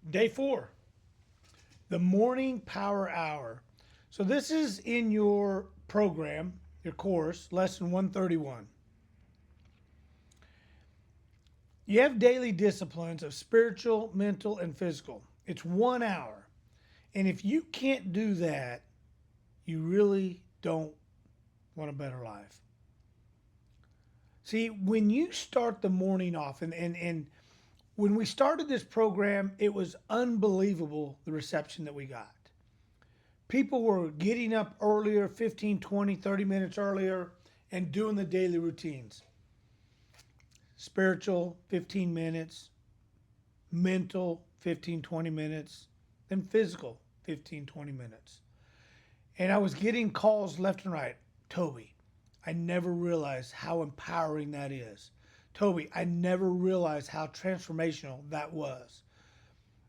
Day 4, the morning power hour. So this is in your program, your course, lesson 131. You have daily disciplines of spiritual, mental, and physical. It's 1 hour. And if you can't do that, you really don't want a better life. See, when you start the morning off, and when we started this program, it was unbelievable the reception that we got. People were getting up earlier, 15, 20, 30 minutes earlier, and doing the daily routines. Spiritual, 15 minutes, mental, 15, 20 minutes, then physical, 15, 20 minutes. And I was getting calls left and right. Toby, I never realized how empowering that is. Toby, I never realized how transformational that was.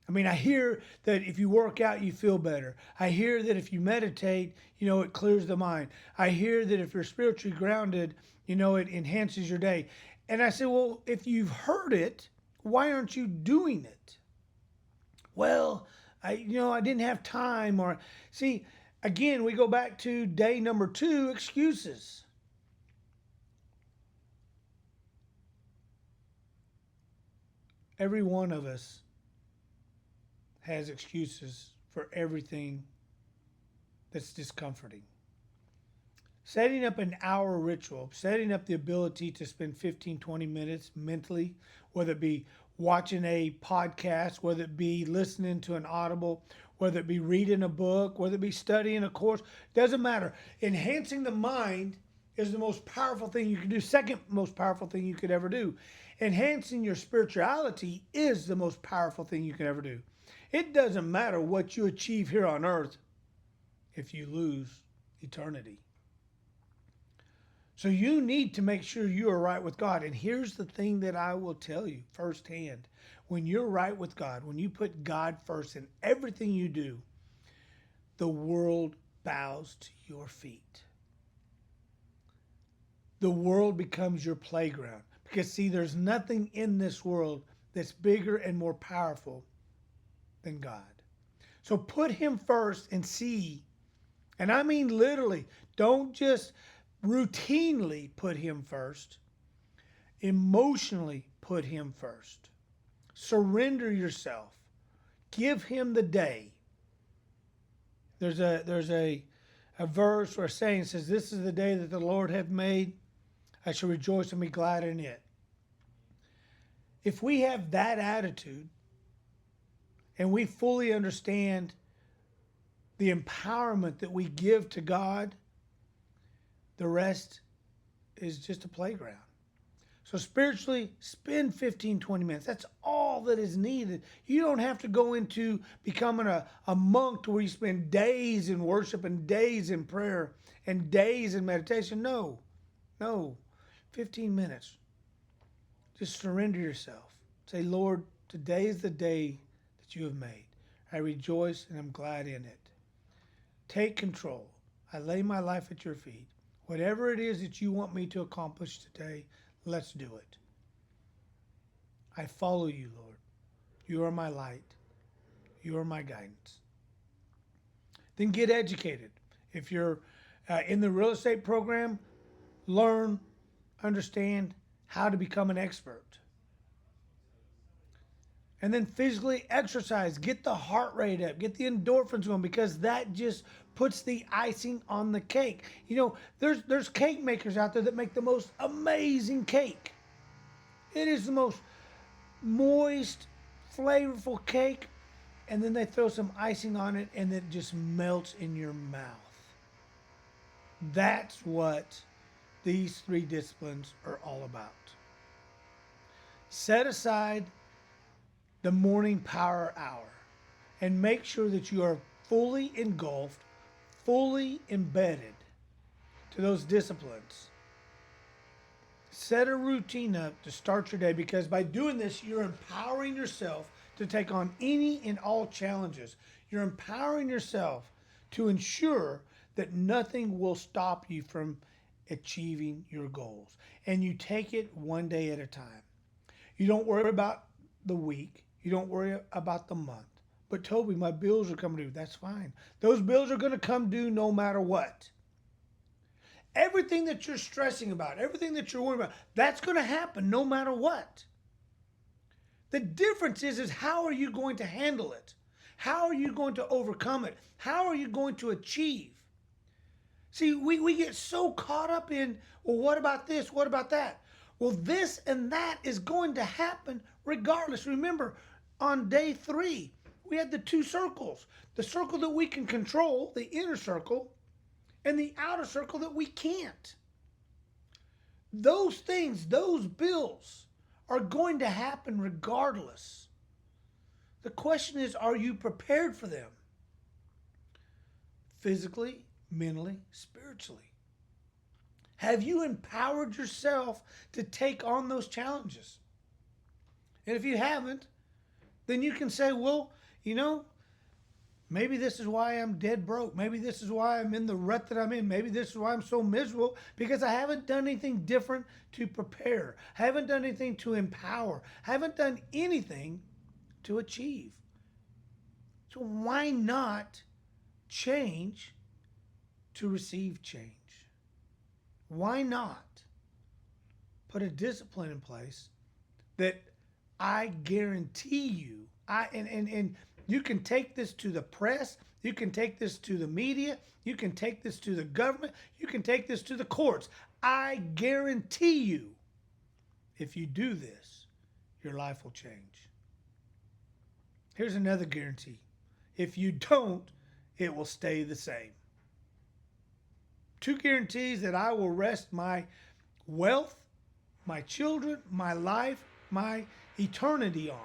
I mean, I hear that if you work out, you feel better. I hear that if you meditate, it clears the mind. I hear that if you're spiritually grounded, it enhances your day. And I say, well, if you've heard it, why aren't you doing it? Well, I didn't have time. Or see, again, we go back to day number 2, excuses. Every one of us has excuses for everything that's discomforting. Setting up an hour ritual, setting up the ability to spend 15, 20 minutes mentally, whether it be watching a podcast, whether it be listening to an audible, whether it be reading a book, whether it be studying a course, doesn't matter. Enhancing the mind is the most powerful thing you can do, second most powerful thing you could ever do. Enhancing your spirituality is the most powerful thing you can ever do. It doesn't matter what you achieve here on earth if you lose eternity. So you need to make sure you are right with God. And here's the thing that I will tell you firsthand. When you're right with God, when you put God first in everything you do, the world bows to your feet. The world becomes your playground. Because see, there's nothing in this world that's bigger and more powerful than God. So put him first and see, and I mean literally, don't just routinely put him first, emotionally put him first. Surrender yourself. Give him the day. There's a verse or a saying that says, "This is the day that the Lord hath made. I shall rejoice and be glad in it." If we have that attitude and we fully understand the empowerment that we give to God, the rest is just a playground. So spiritually, spend 15, 20 minutes. That's all that is needed. You don't have to go into becoming a monk to where you spend days in worship and days in prayer and days in meditation. No. 15 minutes. Just surrender yourself. Say, Lord, today is the day that you have made. I rejoice and I'm glad in it. Take control. I lay my life at your feet. Whatever it is that you want me to accomplish today, let's do it. I follow you, Lord. You are my light. You are my guidance. Then get educated. If you're in the real estate program, learn, understand how to become an expert. And then physically exercise, get the heart rate up, get the endorphins going, because that just puts the icing on the cake. There's cake makers out there that make the most amazing cake. It is the most moist, flavorful cake, and then they throw some icing on it and it just melts in your mouth. That's what these 3 disciplines are all about. Set aside the morning power hour and make sure that you are fully engulfed, fully embedded to those disciplines. Set a routine up to start your day, because by doing this, you're empowering yourself to take on any and all challenges. You're empowering yourself to ensure that nothing will stop you from achieving your goals. And you take it one day at a time. You don't worry about the week. You don't worry about the month. But Toby, my bills are coming due. That's fine. Those bills are going to come due no matter what. Everything that you're stressing about, everything that you're worried about, that's going to happen no matter what. The difference is how are you going to handle it? How are you going to overcome it? How are you going to achieve? See, we get so caught up in, well, what about this? What about that? Well, this and that is going to happen regardless. Remember, on day 3, we had the 2 circles. The circle that we can control, the inner circle, and the outer circle that we can't. Those things, those bills are going to happen regardless. The question is, are you prepared for them? Physically, mentally, spiritually. Have you empowered yourself to take on those challenges? And if you haven't, then you can say, well, maybe this is why I'm dead broke. Maybe this is why I'm in the rut that I'm in. Maybe this is why I'm so miserable, because I haven't done anything different to prepare. I haven't done anything to empower. I haven't done anything to achieve. So why not change to receive change? Why not put a discipline in place that I guarantee you, and you can take this to the press, you can take this to the media, you can take this to the government, you can take this to the courts. I guarantee you, if you do this, your life will change. Here's another guarantee. If you don't, it will stay the same. 2 guarantees that I will rest my wealth, my children, my life, my eternity on.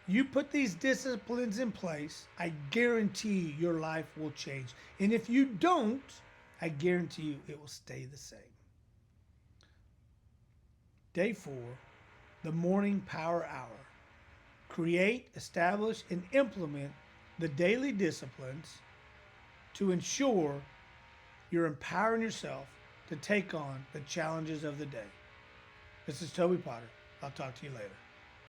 You put these disciplines in place, I guarantee your life will change. And if you don't, I guarantee you it will stay the same. Day 4, the morning power hour. Create, establish, and implement the daily disciplines to ensure you're empowering yourself to take on the challenges of the day. This is Toby Potter. I'll talk to you later.